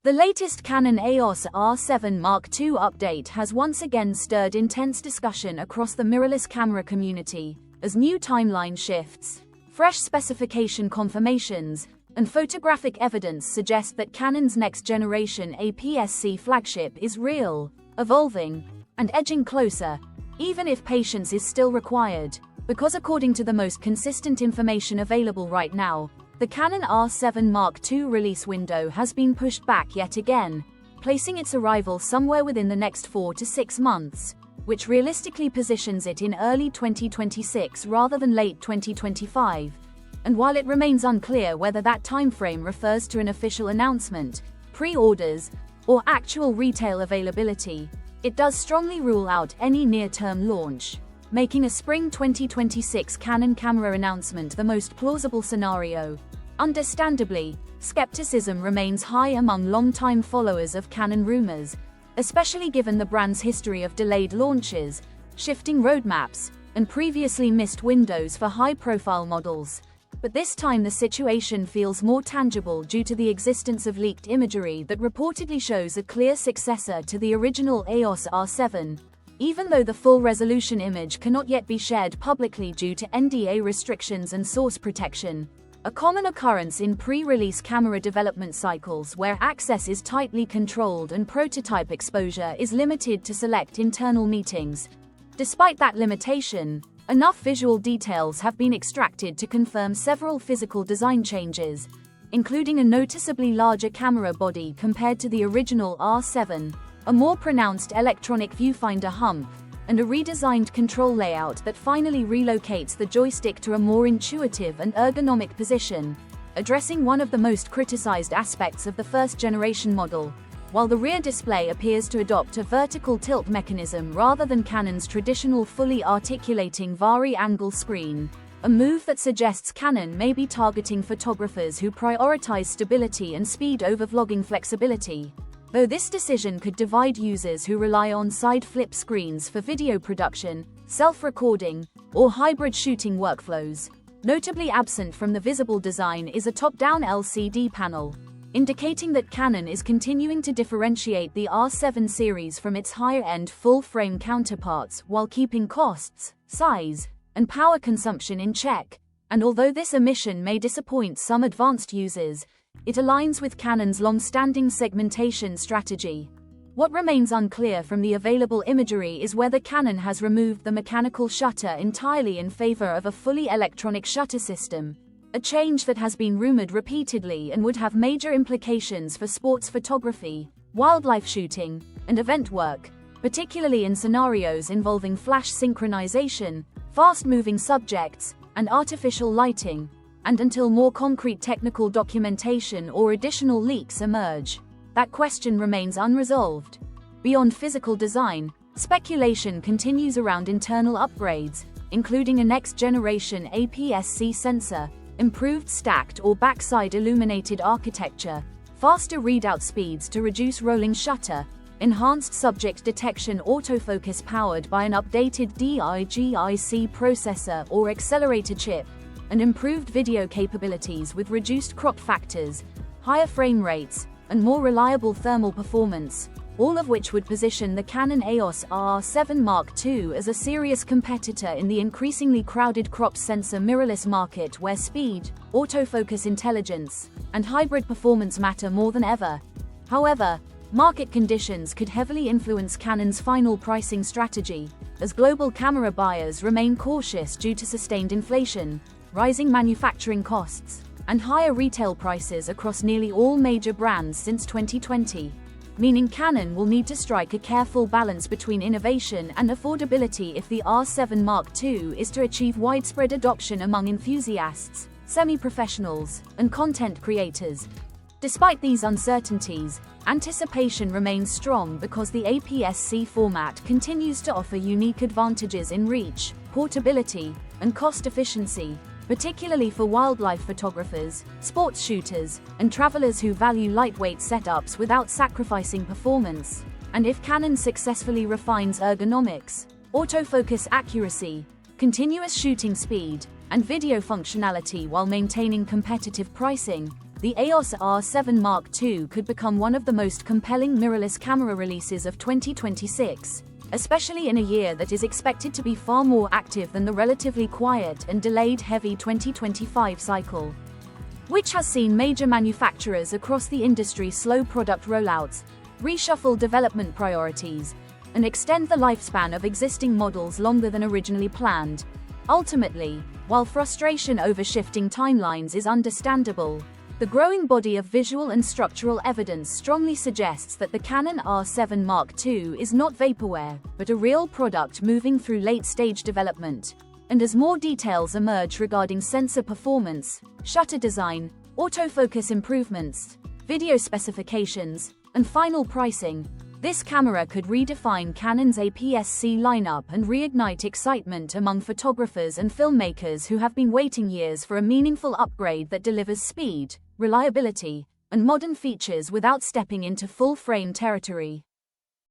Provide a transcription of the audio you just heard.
The latest Canon EOS R7 Mark II update has once again stirred intense discussion across the mirrorless camera community, as new timeline shifts, fresh specification confirmations, and photographic evidence suggest that Canon's next-generation APS-C flagship is real, evolving, and edging closer, even if patience is still required, because according to the most consistent information available right now, the Canon R7 Mark II release window has been pushed back yet again, placing its arrival somewhere within the next 4 to 6 months, which realistically positions it in early 2026 rather than late 2025. And while it remains unclear whether that timeframe refers to an official announcement, pre-orders, or actual retail availability, it does strongly rule out any near-term launch, making a spring 2026 Canon camera announcement the most plausible scenario. Understandably, skepticism remains high among longtime followers of Canon rumors, especially given the brand's history of delayed launches, shifting roadmaps, and previously missed windows for high-profile models. But this time the situation feels more tangible due to the existence of leaked imagery that reportedly shows a clear successor to the original EOS R7. Even though the full-resolution image cannot yet be shared publicly due to NDA restrictions and source protection, a common occurrence in pre-release camera development cycles where access is tightly controlled and prototype exposure is limited to select internal meetings. Despite that limitation, enough visual details have been extracted to confirm several physical design changes, including a noticeably larger camera body compared to the original R7, a more pronounced electronic viewfinder hump, and a redesigned control layout that finally relocates the joystick to a more intuitive and ergonomic position, addressing one of the most criticized aspects of the first-generation model, while the rear display appears to adopt a vertical tilt mechanism rather than Canon's traditional fully articulating vari-angle screen, a move that suggests Canon may be targeting photographers who prioritize stability and speed over vlogging flexibility. Though this decision could divide users who rely on side flip screens for video production, self-recording, or hybrid shooting workflows. Notably absent from the visible design is a top-down LCD panel, indicating that Canon is continuing to differentiate the R7 series from its higher-end full-frame counterparts while keeping costs, size, and power consumption in check. And although this omission may disappoint some advanced users, it aligns with Canon's long-standing segmentation strategy. What remains unclear from the available imagery is whether Canon has removed the mechanical shutter entirely in favor of a fully electronic shutter system, a change that has been rumored repeatedly and would have major implications for sports photography, wildlife shooting, and event work, particularly in scenarios involving flash synchronization, fast-moving subjects, and artificial lighting. And until more concrete technical documentation or additional leaks emerge, that question remains unresolved. Beyond physical design, speculation continues around internal upgrades, including a next-generation APS-C sensor, improved stacked or backside illuminated architecture, faster readout speeds to reduce rolling shutter, enhanced subject detection autofocus powered by an updated DIGIC processor or accelerator chip, and improved video capabilities with reduced crop factors, higher frame rates, and more reliable thermal performance, all of which would position the Canon EOS R7 Mark II as a serious competitor in the increasingly crowded crop sensor mirrorless market where speed, autofocus intelligence, and hybrid performance matter more than ever. However, market conditions could heavily influence Canon's final pricing strategy, as global camera buyers remain cautious due to sustained inflation, rising manufacturing costs, and higher retail prices across nearly all major brands since 2020, meaning Canon will need to strike a careful balance between innovation and affordability if the R7 Mark II is to achieve widespread adoption among enthusiasts, semi-professionals, and content creators. Despite these uncertainties, anticipation remains strong because the APS-C format continues to offer unique advantages in reach, portability, and cost efficiency, particularly for wildlife photographers, sports shooters, and travelers who value lightweight setups without sacrificing performance. And if Canon successfully refines ergonomics, autofocus accuracy, continuous shooting speed, and video functionality while maintaining competitive pricing, the EOS R7 Mark II could become one of the most compelling mirrorless camera releases of 2026, especially in a year that is expected to be far more active than the relatively quiet and delayed heavy 2025 cycle, which has seen major manufacturers across the industry slow product rollouts, reshuffle development priorities, and extend the lifespan of existing models longer than originally planned. Ultimately, while frustration over shifting timelines is understandable, the growing body of visual and structural evidence strongly suggests that the Canon R7 Mark II is not vaporware, but a real product moving through late-stage development. And as more details emerge regarding sensor performance, shutter design, autofocus improvements, video specifications, and final pricing, this camera could redefine Canon's APS-C lineup and reignite excitement among photographers and filmmakers who have been waiting years for a meaningful upgrade that delivers speed, reliability, and modern features without stepping into full-frame territory.